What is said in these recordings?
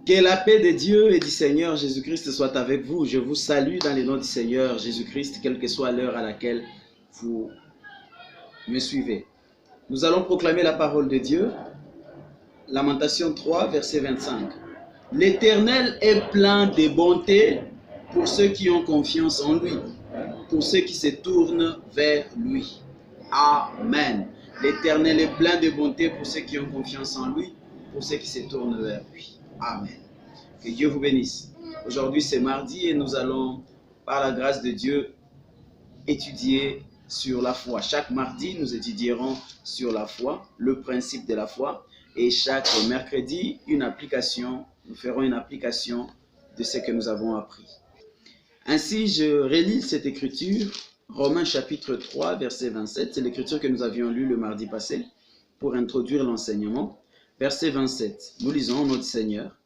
Que la paix de Dieu et du Seigneur Jésus-Christ soit avec vous. Je vous salue dans le nom du Seigneur Jésus-Christ, quelle que soit l'heure à laquelle vous me suivez. Nous allons proclamer la parole de Dieu. Lamentation 3, verset 25. L'Éternel est plein de bonté pour ceux qui ont confiance en lui, pour ceux qui se tournent vers lui. Amen. L'Éternel est plein de bonté pour ceux qui ont confiance en lui, pour ceux qui se tournent vers lui. Amen. Que Dieu vous bénisse. Aujourd'hui c'est mardi et nous allons, par la grâce de Dieu, étudier sur la foi. Chaque mardi, nous étudierons sur la foi, le principe de la foi. Et chaque mercredi, nous ferons une application de ce que nous avons appris. Ainsi, je relis cette écriture, Romains chapitre 3, verset 27. C'est l'écriture que nous avions lue le mardi passé pour introduire l'enseignement. Verset 27, nous lisons notre Seigneur.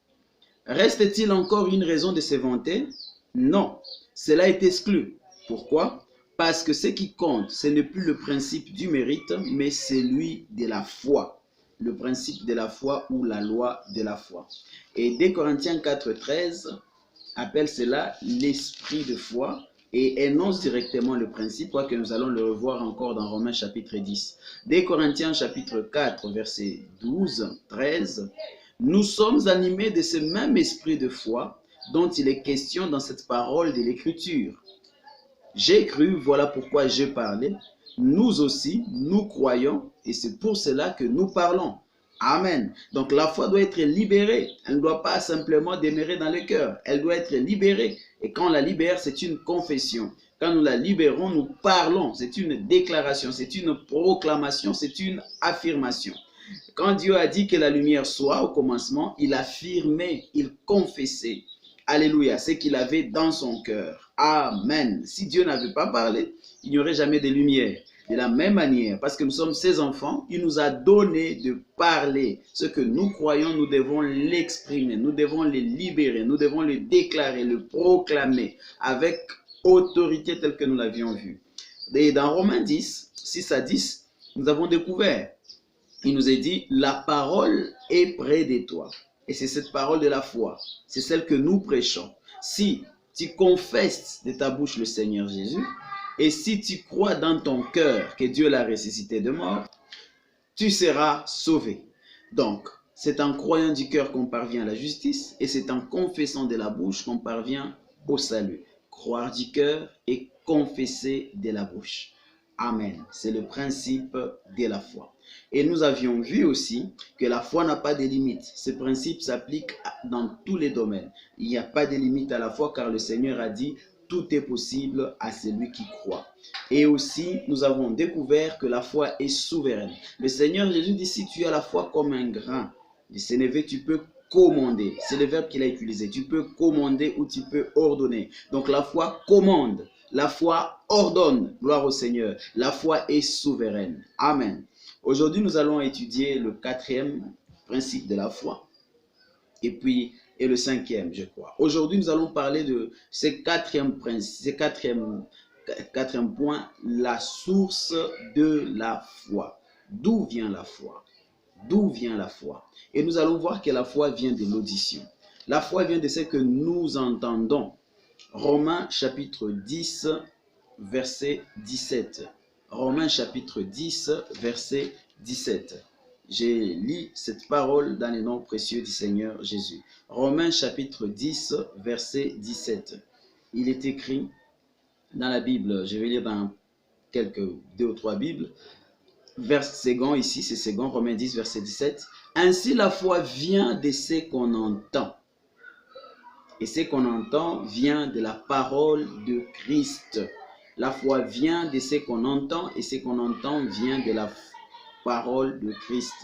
Reste-t-il encore une raison de se vanter? Non, cela est exclu. Pourquoi? Parce que ce qui compte, ce n'est plus le principe du mérite, mais celui de la foi. Le principe de la foi ou la loi de la foi. Et 2 Corinthiens 4, 13 appelle cela l'esprit de foi et énonce directement le principe, quoique nous allons le revoir encore dans Romains chapitre 10. 2 Corinthiens chapitre 4, verset 12, 13. Nous sommes animés de ce même esprit de foi dont il est question dans cette parole de l'Écriture. J'ai cru, voilà pourquoi je parlais. Nous aussi, nous croyons et c'est pour cela que nous parlons. Amen. Donc la foi doit être libérée. Elle ne doit pas simplement demeurer dans le cœur. Elle doit être libérée. Et quand on la libère, c'est une confession. Quand nous la libérons, nous parlons. C'est une déclaration, c'est une proclamation, c'est une affirmation. Quand Dieu a dit que la lumière soit au commencement, il affirmait, il confessait. Alléluia, ce qu'il avait dans son cœur. Amen. Si Dieu n'avait pas parlé, il n'y aurait jamais de lumière. De la même manière, parce que nous sommes ses enfants, il nous a donné de parler. Ce que nous croyons, nous devons l'exprimer, nous devons le libérer, nous devons le déclarer, le proclamer avec autorité telle que nous l'avions vu. Et dans Romains 10, 6 à 10, nous avons découvert, il nous est dit, la parole est près de toi. Et c'est cette parole de la foi, c'est celle que nous prêchons. Si tu confesses de ta bouche le Seigneur Jésus, et si tu crois dans ton cœur que Dieu l'a ressuscité de mort, tu seras sauvé. Donc, c'est en croyant du cœur qu'on parvient à la justice et c'est en confessant de la bouche qu'on parvient au salut. Croire du cœur et confesser de la bouche. Amen. C'est le principe de la foi. Et nous avions vu aussi que la foi n'a pas de limites. Ce principe s'applique dans tous les domaines. Il n'y a pas de limite à la foi car le Seigneur a dit tout est possible à celui qui croit. Et aussi, nous avons découvert que la foi est souveraine. Le Seigneur Jésus dit, si tu as la foi comme un grain de sénévé, tu peux commander. C'est le verbe qu'il a utilisé. Tu peux commander ou tu peux ordonner. Donc la foi commande. La foi ordonne. Gloire au Seigneur. La foi est souveraine. Amen. Aujourd'hui, nous allons étudier le 4e principe de la foi. Et puis, et le 5e, je crois. Aujourd'hui, nous allons parler de ce 4e principe, ce 4e point, la source de la foi. D'où vient la foi? D'où vient la foi? Et nous allons voir que la foi vient de l'audition. La foi vient de ce que nous entendons. Romains chapitre 10, verset 17. Romains chapitre 10, verset 17. J'ai lu cette parole dans le nom précieux du Seigneur Jésus. Romains chapitre 10, verset 17. Il est écrit dans la Bible, je vais lire dans deux ou trois Bibles, verset second ici, c'est second, Romains 10, verset 17. Ainsi la foi vient de ce qu'on entend. Et ce qu'on entend vient de la parole de Christ. La foi vient de ce qu'on entend et ce qu'on entend vient de la parole de Christ.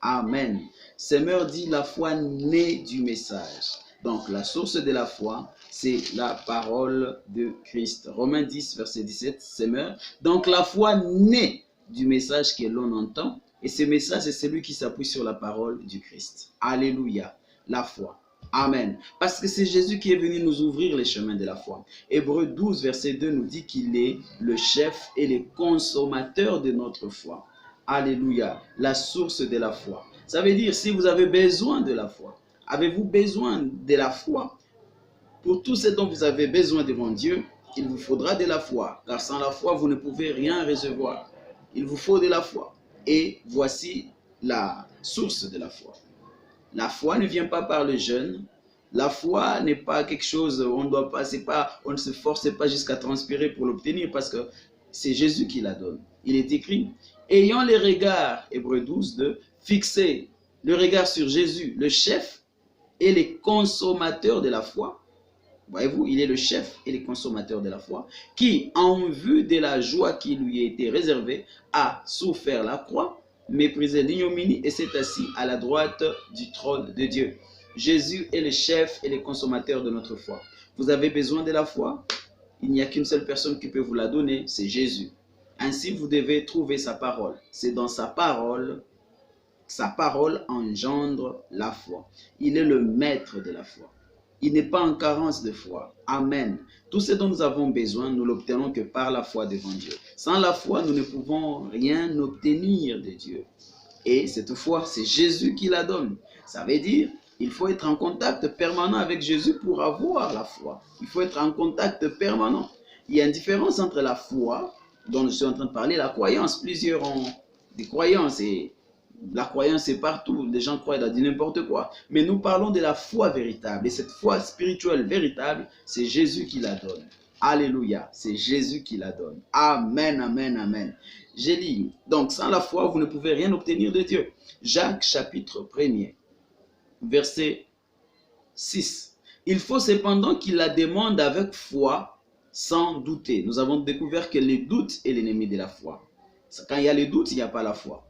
Amen. Semeur dit la foi naît du message. Donc la source de la foi, c'est la parole de Christ. Romains 10, verset 17, Semeur. Donc la foi naît du message que l'on entend. Et ce message, c'est celui qui s'appuie sur la parole du Christ. Alléluia. La foi. Amen. Parce que c'est Jésus qui est venu nous ouvrir les chemins de la foi. Hébreux 12, verset 2 nous dit qu'il est le chef et le consommateur de notre foi. Alléluia. La source de la foi. Ça veut dire si vous avez besoin de la foi, Avez-vous besoin de la foi? Pour tout ce dont vous avez besoin devant Dieu, il vous faudra de la foi, car sans la foi, vous ne pouvez rien recevoir. Il vous faut de la foi. Et voici la source de la foi. La foi ne vient pas par le jeûne. La foi n'est pas quelque chose, on ne se force pas jusqu'à transpirer pour l'obtenir, parce que c'est Jésus qui la donne. Il est écrit, ayant les regards, Hébreux 12, de fixer le regard sur Jésus, le chef et les consommateurs de la foi. Voyez-vous, il est le chef et les consommateurs de la foi, qui, en vue de la joie qui lui a été réservée, a souffert la croix, méprisé l'ignominie et s'est assis à la droite du trône de Dieu. Jésus est le chef et les consommateurs de notre foi. Vous avez besoin de la foi? Il n'y a qu'une seule personne qui peut vous la donner, c'est Jésus. Ainsi, vous devez trouver sa parole. C'est dans sa parole engendre la foi. Il est le maître de la foi. Il n'est pas en carence de foi. Amen. Tout ce dont nous avons besoin, nous l'obtenons que par la foi devant Dieu. Sans la foi, nous ne pouvons rien obtenir de Dieu. Et cette foi, c'est Jésus qui la donne. Ça veut dire, il faut être en contact permanent avec Jésus pour avoir la foi. Il faut être en contact permanent. Il y a une différence entre la foi, dont je suis en train de parler, la croyance. Plusieurs ont des croyances et la croyance est partout, les gens croient à n'importe quoi. Mais nous parlons de la foi véritable. Et cette foi spirituelle véritable, c'est Jésus qui la donne. Alléluia, c'est Jésus qui la donne. Amen, amen, amen. J'ai lu, donc sans la foi, vous ne pouvez rien obtenir de Dieu. Jacques chapitre 1er, verset 6. Il faut cependant qu'il la demande avec foi, sans douter. Nous avons découvert que le doute est l'ennemi de la foi. Quand il y a le doute, il n'y a pas la foi.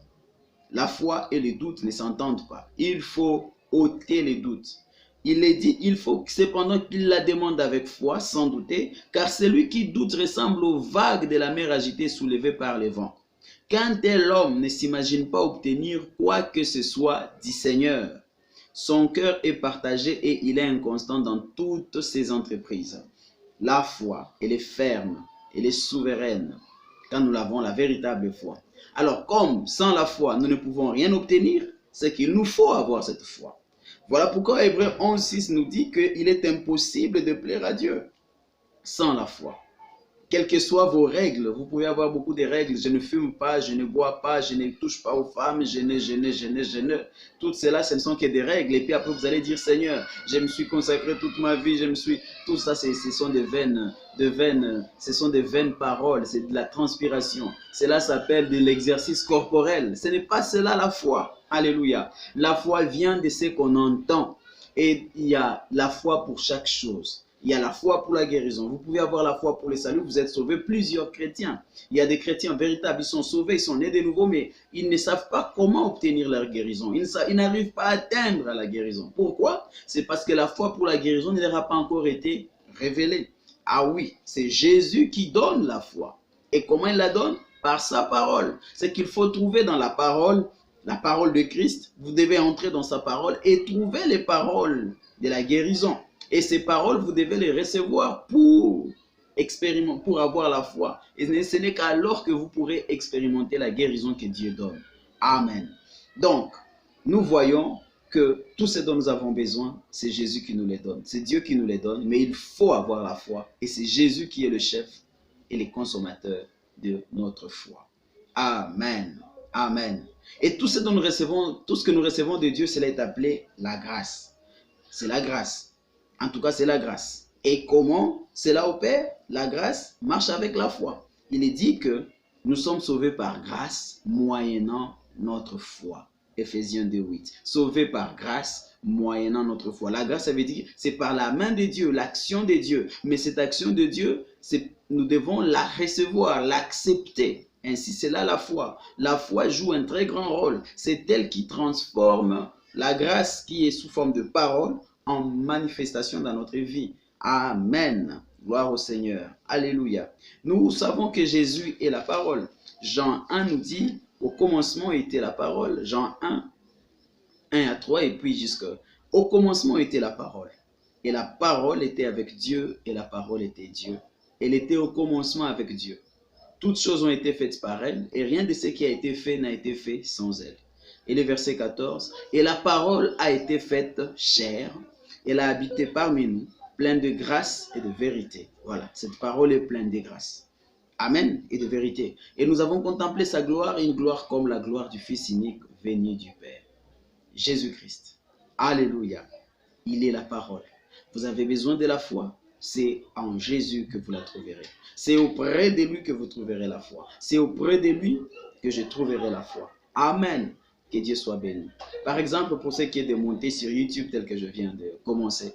La foi et les doutes ne s'entendent pas. Il faut ôter les doutes. Il est dit, il faut cependant qu'il la demande avec foi, sans douter, car celui qui doute ressemble aux vagues de la mer agitée soulevées par les vents. Qu'un tel homme ne s'imagine pas obtenir quoi que ce soit du Seigneur. Son cœur est partagé et il est inconstant dans toutes ses entreprises. La foi, elle est ferme, elle est souveraine, quand nous l'avons, la véritable foi. Alors, comme sans la foi, nous ne pouvons rien obtenir, c'est qu'il nous faut avoir cette foi. Voilà pourquoi Hébreux 11:6 nous dit qu'il est impossible de plaire à Dieu sans la foi. Quelles que soient vos règles, vous pouvez avoir beaucoup de règles. Je ne fume pas, je ne bois pas, je ne touche pas aux femmes, je ne. Tout cela, ce ne sont que des règles. Et puis après, vous allez dire, Seigneur, je me suis consacré toute ma vie, Tout ça, ce sont des vaines paroles, c'est de la transpiration. Cela s'appelle de l'exercice corporel. Ce n'est pas cela la foi. Alléluia. La foi vient de ce qu'on entend. Et il y a la foi pour chaque chose. Il y a la foi pour la guérison. Vous pouvez avoir la foi pour le salut. Vous êtes sauvés. Plusieurs chrétiens. Il y a des chrétiens véritables. Ils sont sauvés. Ils sont nés de nouveau. Mais ils ne savent pas comment obtenir leur guérison. Ils n'arrivent pas à atteindre la guérison. Pourquoi? C'est parce que la foi pour la guérison ne leur a pas encore été révélée. Ah oui, c'est Jésus qui donne la foi. Et comment il la donne? Par sa parole. C'est qu'il faut trouver dans la parole de Christ. Vous devez entrer dans sa parole et trouver les paroles de la guérison. Et ces paroles, vous devez les recevoir pour avoir la foi. Et ce n'est qu'alors que vous pourrez expérimenter la guérison que Dieu donne. Amen. Donc, nous voyons que tout ce dont nous avons besoin, c'est Jésus qui nous les donne. C'est Dieu qui nous les donne, mais il faut avoir la foi. Et c'est Jésus qui est le chef et le consommateur de notre foi. Amen. Amen. Et tout ce que nous recevons de Dieu, cela est appelé la grâce. C'est la grâce. En tout cas, c'est la grâce. Et comment cela opère? La grâce marche avec la foi. Il est dit que nous sommes sauvés par grâce, moyennant notre foi. Éphésiens 2:8. Sauvés par grâce, moyennant notre foi. La grâce, ça veut dire, c'est par la main de Dieu, l'action de Dieu. Mais cette action de Dieu, nous devons la recevoir, l'accepter. Ainsi, c'est là la foi. La foi joue un très grand rôle. C'est elle qui transforme la grâce qui est sous forme de parole en manifestation dans notre vie. Amen. Gloire au Seigneur. Alléluia. Nous savons que Jésus est la parole. Jean 1 nous dit, au commencement était la parole. Jean 1:1-3, et puis au commencement était la parole. Et la parole était avec Dieu, et la parole était Dieu. Elle était au commencement avec Dieu. Toutes choses ont été faites par elle, et rien de ce qui a été fait n'a été fait sans elle. Et le verset 14, « Et la parole a été faite chair, elle a habité parmi nous, pleine de grâce et de vérité. » Voilà, cette parole est pleine de grâce. Amen, et de vérité. Et nous avons contemplé sa gloire, une gloire comme la gloire du Fils unique venu du Père. Jésus-Christ. Alléluia. Il est la parole. Vous avez besoin de la foi. C'est en Jésus que vous la trouverez. C'est auprès de lui que vous trouverez la foi. C'est auprès de lui que je trouverai la foi. Amen. Que Dieu soit béni. Par exemple, pour ce qui est de monter sur YouTube tel que je viens de commencer,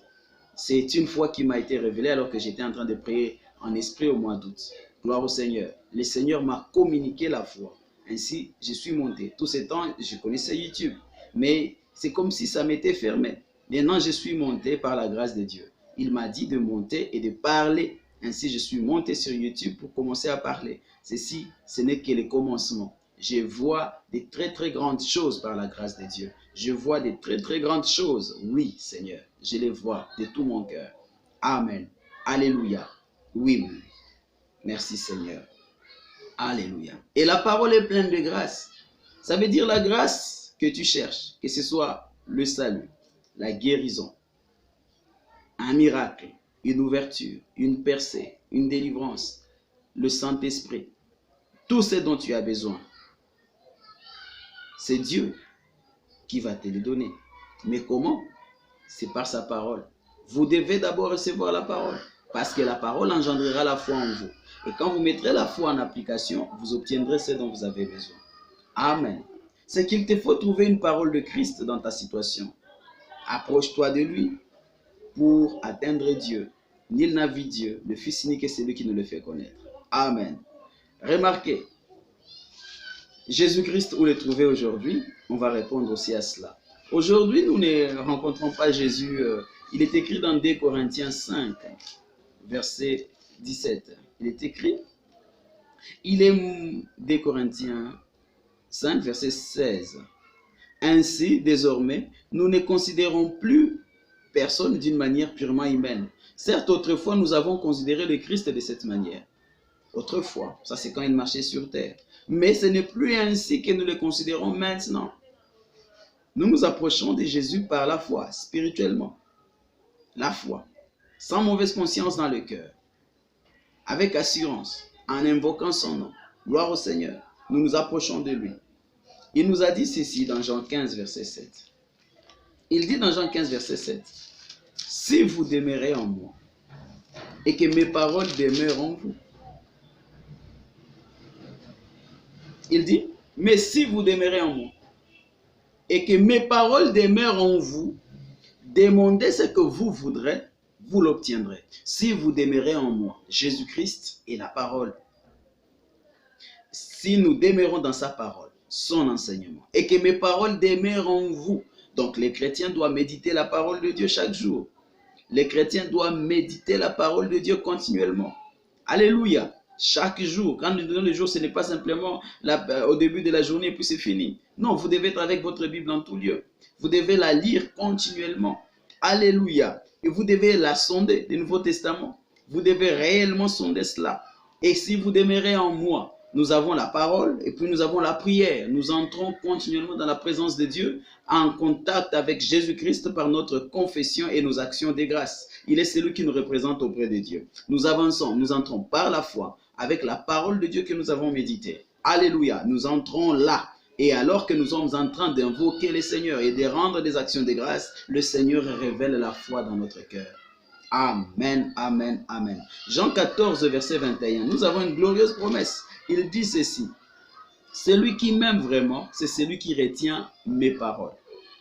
c'est une foi qui m'a été révélée alors que j'étais en train de prier en esprit au mois d'août. Gloire au Seigneur. Le Seigneur m'a communiqué la foi. Ainsi, je suis monté. Tout ce temps, je connaissais YouTube. Mais c'est comme si ça m'était fermé. Maintenant, je suis monté par la grâce de Dieu. Il m'a dit de monter et de parler. Ainsi, je suis monté sur YouTube pour commencer à parler. Ceci, ce n'est que le commencement. Je vois des très très grandes choses par la grâce de Dieu. Je vois des très très grandes choses. Oui, Seigneur, je les vois de tout mon cœur. Amen. Alléluia. Oui, oui. Merci, Seigneur. Alléluia. Et la parole est pleine de grâce. Ça veut dire la grâce que tu cherches, que ce soit le salut, la guérison, un miracle, une ouverture, une percée, une délivrance, le Saint-Esprit, tout ce dont tu as besoin. C'est Dieu qui va te le donner. Mais comment? C'est par sa parole. Vous devez d'abord recevoir la parole, parce que la parole engendrera la foi en vous. Et quand vous mettrez la foi en application, vous obtiendrez ce dont vous avez besoin. Amen. C'est qu'il te faut trouver une parole de Christ dans ta situation. Approche-toi de lui pour atteindre Dieu. Nul n'a vu Dieu, le Fils unique est celui qui nous le fait connaître. Amen. Remarquez, Jésus-Christ, où le trouver aujourd'hui? On va répondre aussi à cela. Aujourd'hui, nous ne rencontrons pas Jésus. Il est écrit dans 2 Corinthiens 5, verset 17. Il est écrit, il est 2 Corinthiens 5, verset 16. Ainsi, désormais, nous ne considérons plus personne d'une manière purement humaine. Certes, autrefois, nous avons considéré le Christ de cette manière. Autrefois, ça c'est quand il marchait sur terre. Mais ce n'est plus ainsi que nous le considérons maintenant. Nous nous approchons de Jésus par la foi, spirituellement. La foi, sans mauvaise conscience dans le cœur, avec assurance, en invoquant son nom. Gloire au Seigneur, nous nous approchons de lui. Il nous a dit ceci dans Jean 15, verset 7. Il dit dans Jean 15, verset 7, « Si vous demeurez en moi, et que mes paroles demeurent en vous. » Il dit, « Mais si vous demeurez en moi, et que mes paroles demeurent en vous, demandez ce que vous voudrez, vous l'obtiendrez. Si vous demeurez en moi, Jésus-Christ est la parole. Si nous demeurons dans sa parole, son enseignement, et que mes paroles demeurent en vous. » Donc les chrétiens doivent méditer la parole de Dieu chaque jour. Les chrétiens doivent méditer la parole de Dieu continuellement. Alléluia. Chaque jour. Quand nous donnons le jour, ce n'est pas simplement au début de la journée et puis c'est fini. Non, vous devez être avec votre Bible en tout lieu. Vous devez la lire continuellement. Alléluia. Et vous devez la sonder, le Nouveau Testament. Vous devez réellement sonder cela. Et si vous demeurez en moi, nous avons la parole et puis nous avons la prière. Nous entrons continuellement dans la présence de Dieu en contact avec Jésus-Christ par notre confession et nos actions de grâce. Il est celui qui nous représente auprès de Dieu. Nous avançons, nous entrons par la foi avec la parole de Dieu que nous avons méditée. Alléluia, nous entrons là. Et alors que nous sommes en train d'invoquer le Seigneur et de rendre des actions de grâce, le Seigneur révèle la foi dans notre cœur. Amen, amen, amen. Jean 14, verset 21. Nous avons une glorieuse promesse. Il dit ceci. Celui qui m'aime vraiment, c'est celui qui retient mes paroles,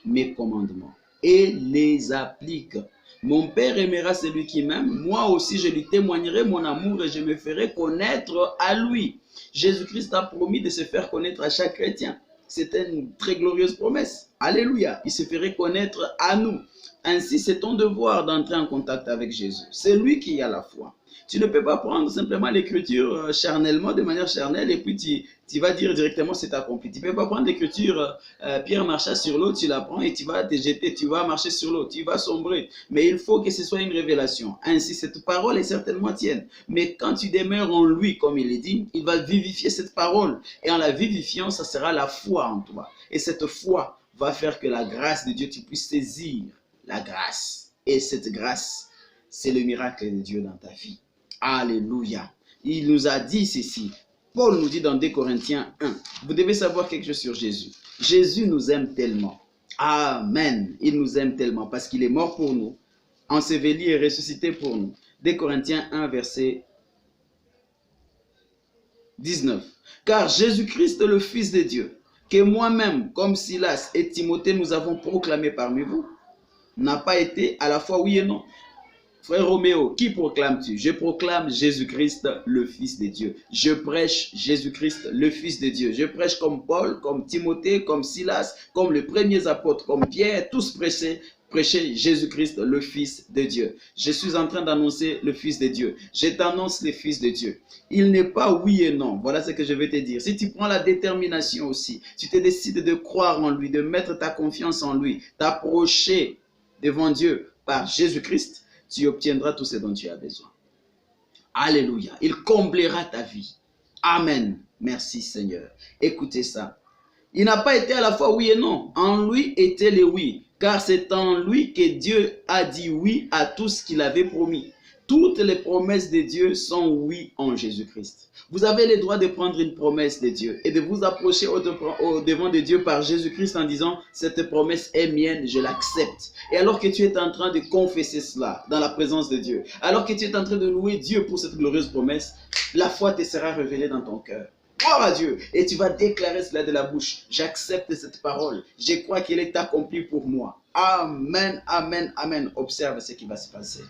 mes commandements et les applique. Mon Père aimera celui qui m'aime. Moi aussi, je lui témoignerai mon amour et je me ferai connaître à lui. Jésus-Christ a promis de se faire connaître à chaque chrétien. C'était une très glorieuse promesse. Alléluia. Il se ferait connaître à nous. Ainsi, c'est ton devoir d'entrer en contact avec Jésus. C'est lui qui a la foi. Tu ne peux pas prendre simplement l'écriture charnellement, de manière charnelle, et puis tu vas dire directement c'est accompli. Tu ne peux pas prendre l'écriture, Pierre marcha sur l'eau, tu la prends et tu vas te jeter, tu vas marcher sur l'eau, tu vas sombrer. Mais il faut que ce soit une révélation. Ainsi, cette parole est certainement tienne. Mais quand tu demeures en lui, comme il est dit, il va vivifier cette parole. Et en la vivifiant, ça sera la foi en toi. Et cette foi va faire que la grâce de Dieu, tu puisses saisir la grâce. Et cette grâce, c'est le miracle de Dieu dans ta vie. Alléluia. Il nous a dit ceci. Paul nous dit dans 2 Corinthiens 1, vous devez savoir quelque chose sur Jésus. Jésus nous aime tellement. Amen. Il nous aime tellement parce qu'il est mort pour nous, enseveli et ressuscité pour nous. 2 Corinthiens 1, verset 19. Car Jésus-Christ, le Fils de Dieu, que moi-même, comme Silas et Timothée, nous avons proclamé parmi vous, n'a pas été à la fois oui et non. Frère Roméo, qui proclames-tu? Je proclame Jésus-Christ, le Fils de Dieu. Je prêche Jésus-Christ, le Fils de Dieu. Je prêche comme Paul, comme Timothée, comme Silas, comme les premiers apôtres, comme Pierre, tous prêcher Jésus-Christ, le Fils de Dieu. Je suis en train d'annoncer le Fils de Dieu. Je t'annonce le Fils de Dieu. Il n'est pas oui et non. Voilà ce que je vais te dire. Si tu prends la détermination aussi, tu te décides de croire en lui, de mettre ta confiance en lui, t'approcher devant Dieu par Jésus-Christ, tu obtiendras tout ce dont tu as besoin. Alléluia. Il comblera ta vie. Amen. Merci Seigneur. Écoutez ça. Il n'a pas été à la fois oui et non. En lui était le oui. Car c'est en lui que Dieu a dit oui à tout ce qu'il avait promis. Toutes les promesses de Dieu sont oui en Jésus-Christ. Vous avez le droit de prendre une promesse de Dieu et de vous approcher au devant de Dieu par Jésus-Christ en disant « Cette promesse est mienne, je l'accepte ». Et alors que tu es en train de confesser cela dans la présence de Dieu, alors que tu es en train de louer Dieu pour cette glorieuse promesse, la foi te sera révélée dans ton cœur. Gloire à Dieu. Et tu vas déclarer cela de la bouche. J'accepte cette parole. Je crois qu'elle est accomplie pour moi. Amen, amen, amen. Observe ce qui va se passer.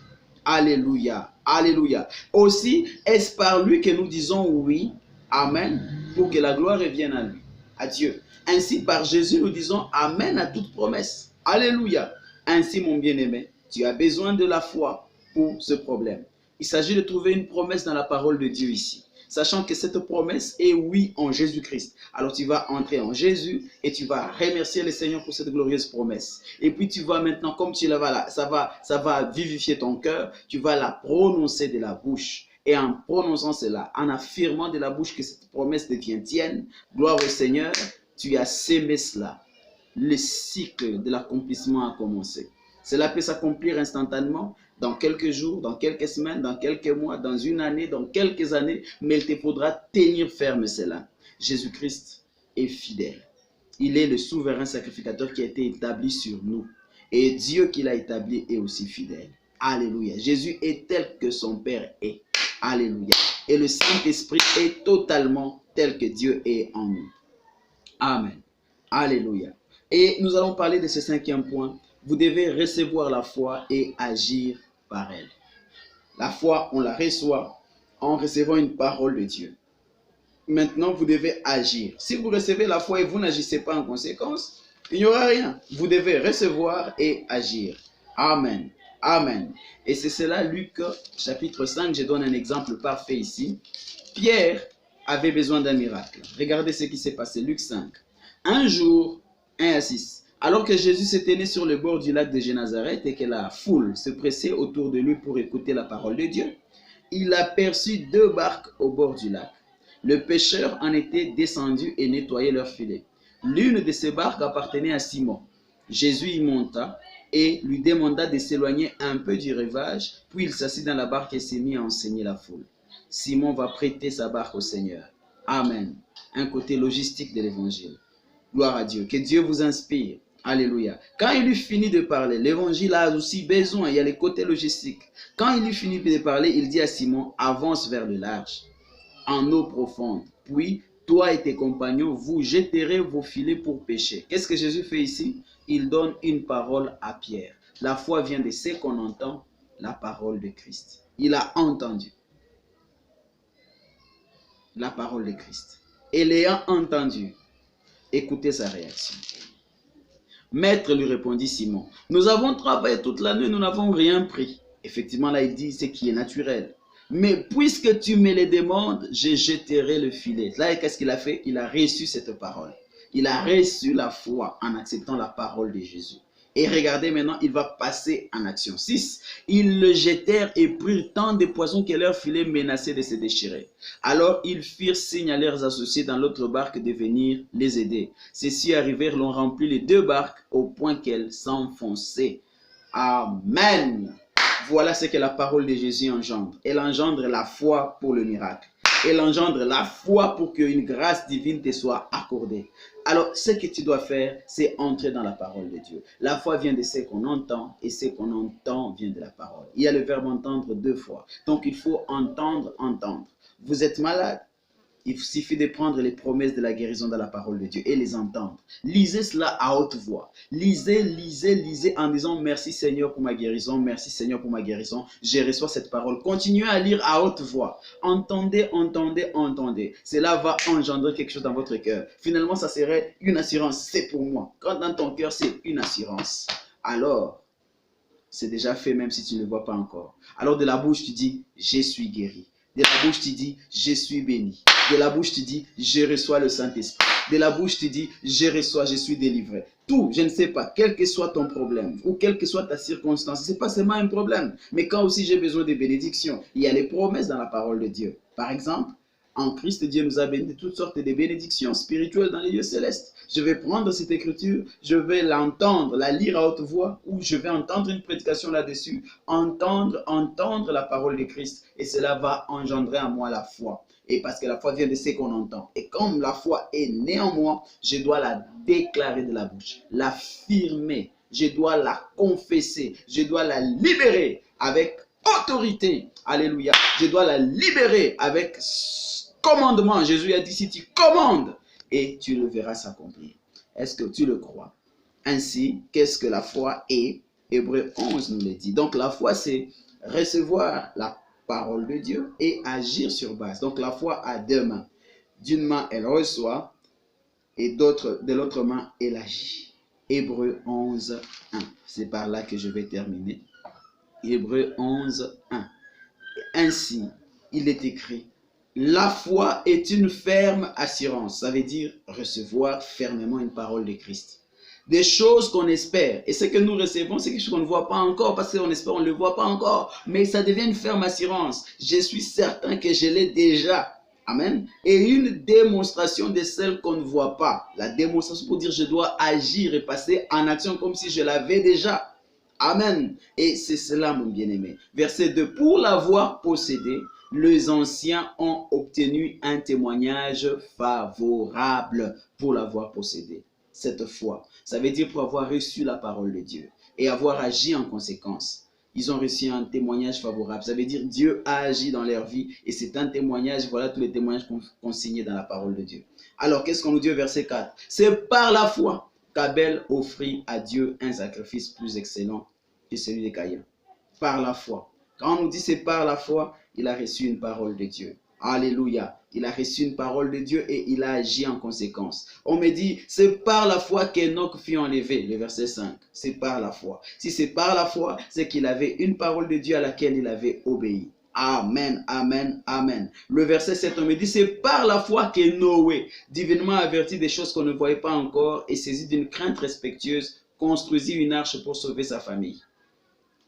Alléluia, alléluia. Aussi, est-ce par lui que nous disons oui, amen, pour que la gloire revienne à lui, à Dieu. Ainsi, par Jésus, nous disons amen à toute promesse. Alléluia. Ainsi, mon bien-aimé, tu as besoin de la foi pour ce problème. Il s'agit de trouver une promesse dans la parole de Dieu ici, sachant que cette promesse est oui en Jésus-Christ. Alors tu vas entrer en Jésus et tu vas remercier le Seigneur pour cette glorieuse promesse. Et puis tu vas maintenant, comme tu la vas là, ça va vivifier ton cœur, tu vas la prononcer de la bouche. Et en prononçant cela, en affirmant de la bouche que cette promesse devient tienne, gloire au Seigneur, tu as sémé cela. Le cycle de l'accomplissement a commencé. Cela peut s'accomplir instantanément, dans quelques jours, dans quelques semaines, dans quelques mois, dans une année, dans quelques années, mais il te faudra tenir ferme cela. Jésus-Christ est fidèle. Il est le souverain sacrificateur qui a été établi sur nous. Et Dieu qui l'a établi est aussi fidèle. Alléluia. Jésus est tel que son Père est. Alléluia. Et le Saint-Esprit est totalement tel que Dieu est en nous. Amen. Alléluia. Et nous allons parler de ce 5e point. Vous devez recevoir la foi et agir par elle. La foi, on la reçoit en recevant une parole de Dieu. Maintenant, vous devez agir. Si vous recevez la foi et vous n'agissez pas en conséquence, il n'y aura rien. Vous devez recevoir et agir. Amen. Amen. Et c'est cela, Luc chapitre 5, je donne un exemple parfait ici. Pierre avait besoin d'un miracle. Regardez ce qui s'est passé, Luc 5. Un jour, 1 à 6. Alors que Jésus s'était né sur le bord du lac de Génézareth et que la foule se pressait autour de lui pour écouter la parole de Dieu, il aperçut 2 barques au bord du lac. Le pêcheur en était descendu et nettoyait leurs filets. L'une de ces barques appartenait à Simon. Jésus y monta et lui demanda de s'éloigner un peu du rivage, puis il s'assit dans la barque et s'est mis à enseigner la foule. Simon va prêter sa barque au Seigneur. Amen. Un côté logistique de l'évangile. Gloire à Dieu. Que Dieu vous inspire. Alléluia. Quand il eut fini de parler, l'évangile a aussi besoin, il y a les côtés logistiques. Quand il eut fini de parler, il dit à Simon, avance vers le large, en eau profonde. Puis, toi et tes compagnons, vous jetterez vos filets pour pêcher. Qu'est-ce que Jésus fait ici? Il donne une parole à Pierre. La foi vient de ce qu'on entend, la parole de Christ. Il a entendu la parole de Christ. Et l'ayant entendu, écoutez sa réaction. Maître, lui répondit Simon, nous avons travaillé toute la nuit, nous n'avons rien pris. Effectivement, là, il dit ce qui est naturel. Mais puisque tu me le demandes, je jetterai le filet. Là, qu'est-ce qu'il a fait? Il a reçu cette parole. Il a reçu la foi en acceptant la parole de Jésus. Et regardez maintenant, il va passer en action. 6. Ils le jetèrent et prirent tant de poissons que leur filet menaçait de se déchirer. Alors ils firent signe à leurs associés dans l'autre barque de venir les aider. Ceux-ci arrivèrent, l'ont rempli les 2 barques au point qu'elles s'enfonçaient. Amen. Voilà ce que la parole de Jésus engendre. Elle engendre la foi pour le miracle. Elle engendre la foi pour qu'une grâce divine te soit accordée. Alors, ce que tu dois faire, c'est entrer dans la parole de Dieu. La foi vient de ce qu'on entend et ce qu'on entend vient de la parole. Il y a le verbe entendre 2 fois. Donc, il faut entendre, entendre. Vous êtes malade? Il suffit de prendre les promesses de la guérison dans la parole de Dieu et les entendre. Lisez cela à haute voix. Lisez, lisez, lisez en disant merci Seigneur pour ma guérison, merci Seigneur pour ma guérison. Je reçois cette parole. Continuez à lire à haute voix. Entendez, entendez, entendez. Cela va engendrer quelque chose dans votre cœur. Finalement, ça serait une assurance. C'est pour moi. Quand dans ton cœur, c'est une assurance. Alors, c'est déjà fait même si tu ne le vois pas encore. Alors de la bouche, tu dis, je suis guéri. De la bouche, tu dis, je suis béni. De la bouche, tu dis, je reçois le Saint-Esprit. De la bouche, tu dis, je reçois, je suis délivré. Tout, je ne sais pas, quel que soit ton problème ou quelle que soit ta circonstance, ce n'est pas seulement un problème. Mais quand aussi j'ai besoin de bénédictions, il y a les promesses dans la parole de Dieu. Par exemple, en Christ, Dieu nous a bénis de toutes sortes de bénédictions spirituelles dans les lieux célestes. Je vais prendre cette écriture, je vais l'entendre, la lire à haute voix, ou je vais entendre une prédication là-dessus, entendre la parole de Christ. Et cela va engendrer en moi la foi. Et parce que la foi vient de ce qu'on entend. Et comme la foi est née en moi, je dois la déclarer de la bouche, l'affirmer, je dois la confesser, je dois la libérer avec autorité. Alléluia. Je dois la libérer avec commandement. Jésus a dit, si tu commandes, et tu le verras s'accomplir. Est-ce que tu le crois? Ainsi, qu'est-ce que la foi est? Hébreux 11 nous le dit. Donc la foi, c'est recevoir la parole de Dieu et agir sur base. Donc la foi a 2 mains. D'une main, elle reçoit et de l'autre main, elle agit. Hébreux 11, 1. C'est par là que je vais terminer. Hébreux 11, 1. Ainsi, il est écrit, la foi est une ferme assurance. Ça veut dire recevoir fermement une parole de Christ. Des choses qu'on espère. Et ce que nous recevons, c'est quelque chose qu'on ne voit pas encore. Parce qu'on espère, on ne le voit pas encore. Mais ça devient une ferme assurance. Je suis certain que je l'ai déjà. Amen. Et une démonstration de celle qu'on ne voit pas. La démonstration pour dire je dois agir et passer en action comme si je l'avais déjà. Amen. Et c'est cela, mon bien-aimé. Verset 2. Pour l'avoir possédé, les anciens ont obtenu un témoignage favorable pour l'avoir possédé. Cette foi, ça veut dire pour avoir reçu la parole de Dieu et avoir agi en conséquence. Ils ont reçu un témoignage favorable. Ça veut dire Dieu a agi dans leur vie et c'est un témoignage. Voilà tous les témoignages consignés dans la parole de Dieu. Alors, qu'est-ce qu'on nous dit au verset 4? C'est par la foi qu'Abel offrit à Dieu un sacrifice plus excellent que celui de Caïn. Par la foi. Quand on nous dit c'est par la foi, il a reçu une parole de Dieu. Alléluia. Il a reçu une parole de Dieu et il a agi en conséquence. On me dit, c'est par la foi qu'Enoch fut enlevé. Le verset 5. C'est par la foi. Si c'est par la foi, c'est qu'il avait une parole de Dieu à laquelle il avait obéi. Amen, amen, amen. Le verset 7, on me dit, c'est par la foi que Noé, divinement averti des choses qu'on ne voyait pas encore et saisi d'une crainte respectueuse, construisit une arche pour sauver sa famille.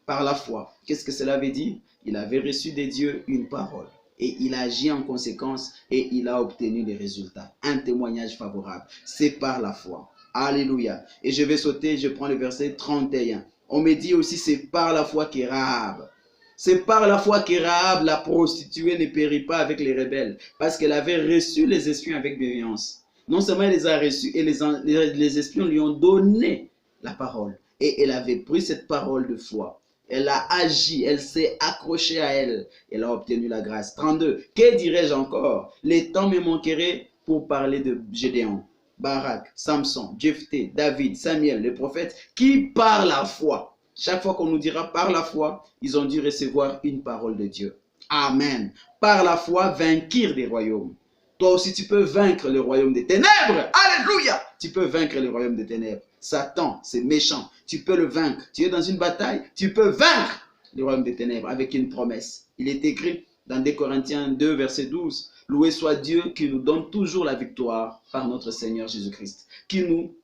Par la foi. Qu'est-ce que cela veut dire? Il avait reçu de Dieu une parole. Et il a agi en conséquence et il a obtenu des résultats. Un témoignage favorable. C'est par la foi. Alléluia. Et je vais sauter, je prends le verset 31. On me dit aussi, c'est par la foi que Rahab. C'est par la foi que Rahab, la prostituée, ne périt pas avec les rebelles. Parce qu'elle avait reçu les espions avec bienveillance. Non seulement elle les a reçus, et les espions lui ont donné la parole. Et elle avait pris cette parole de foi. Elle a agi, elle s'est accrochée à elle. Elle a obtenu la grâce. 32. Que dirais-je encore? Les temps me manqueraient pour parler de Gédéon, Barak, Samson, Jephthé, David, Samuel, les prophètes, qui par la foi, chaque fois qu'on nous dira par la foi, ils ont dû recevoir une parole de Dieu. Amen. Par la foi, vainquir des royaumes. Toi aussi, tu peux vaincre le royaume des ténèbres. Alléluia. Tu peux vaincre le royaume des ténèbres. Satan, c'est méchant. Tu peux le vaincre. Tu es dans une bataille, tu peux vaincre le royaume des ténèbres avec une promesse. Il est écrit dans 2 Corinthiens 2, verset 12. Loué soit Dieu qui nous donne toujours la victoire par notre Seigneur Jésus-Christ. Qui nous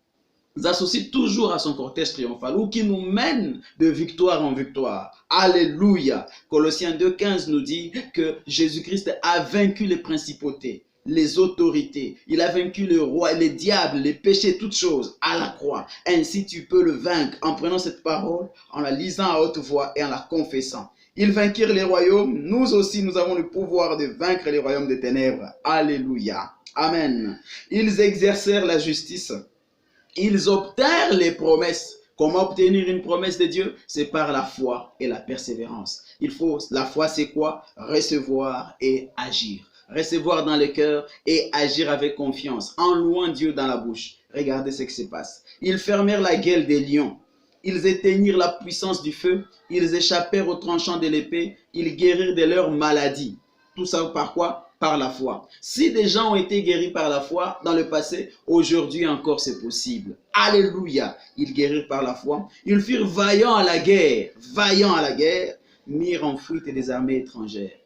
associe toujours à son cortège triomphal ou qui nous mène de victoire en victoire. Alléluia. Colossiens 2,15 nous dit que Jésus-Christ a vaincu les principautés, les autorités. Il a vaincu le roi, les diables, les péchés, toutes choses à la croix. Ainsi, tu peux le vaincre en prenant cette parole, en la lisant à haute voix et en la confessant. Ils vainquirent les royaumes. Nous aussi, nous avons le pouvoir de vaincre les royaumes des ténèbres. Alléluia. Amen. Ils exercèrent la justice. Ils obtinrent les promesses. Comment obtenir une promesse de Dieu? C'est par la foi et la persévérance. La foi, c'est quoi? Recevoir et agir. Recevoir dans le cœur et agir avec confiance, en louant Dieu dans la bouche. Regardez ce qui se passe. Ils fermèrent la gueule des lions. Ils éteignirent la puissance du feu. Ils échappèrent aux tranchants de l'épée. Ils guérirent de leurs maladies. Tout ça par quoi? Par la foi. Si des gens ont été guéris par la foi dans le passé, aujourd'hui encore c'est possible. Alléluia. Ils guérirent par la foi. Ils furent vaillants à la guerre. Vaillants à la guerre. Mirent en fuite des armées étrangères.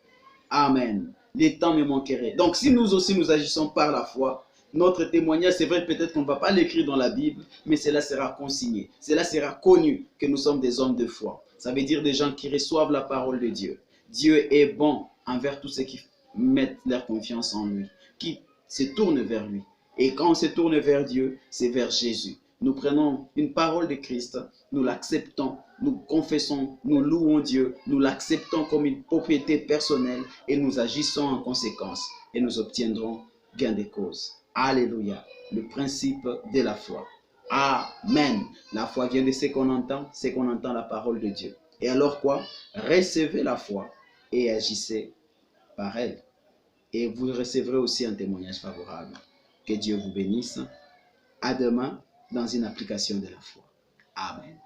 Amen. Les temps me manqueraient. Donc si nous aussi nous agissons par la foi, notre témoignage, c'est vrai, peut-être qu'on ne va pas l'écrire dans la Bible, mais cela sera consigné. Cela sera connu que nous sommes des hommes de foi. Ça veut dire des gens qui reçoivent la parole de Dieu. Dieu est bon envers tous ceux qui mettent leur confiance en lui, qui se tournent vers lui. Et quand on se tourne vers Dieu, c'est vers Jésus. Nous prenons une parole de Christ, nous l'acceptons, nous confessons, nous louons Dieu, nous l'acceptons comme une propriété personnelle et nous agissons en conséquence et nous obtiendrons gain de cause. Alléluia. Le principe de la foi. Amen. La foi vient de ce qu'on entend, c'est qu'on entend la parole de Dieu. Et alors quoi? Recevez la foi et agissez par elle. Et vous recevrez aussi un témoignage favorable. Que Dieu vous bénisse. À demain dans une application de la foi. Amen.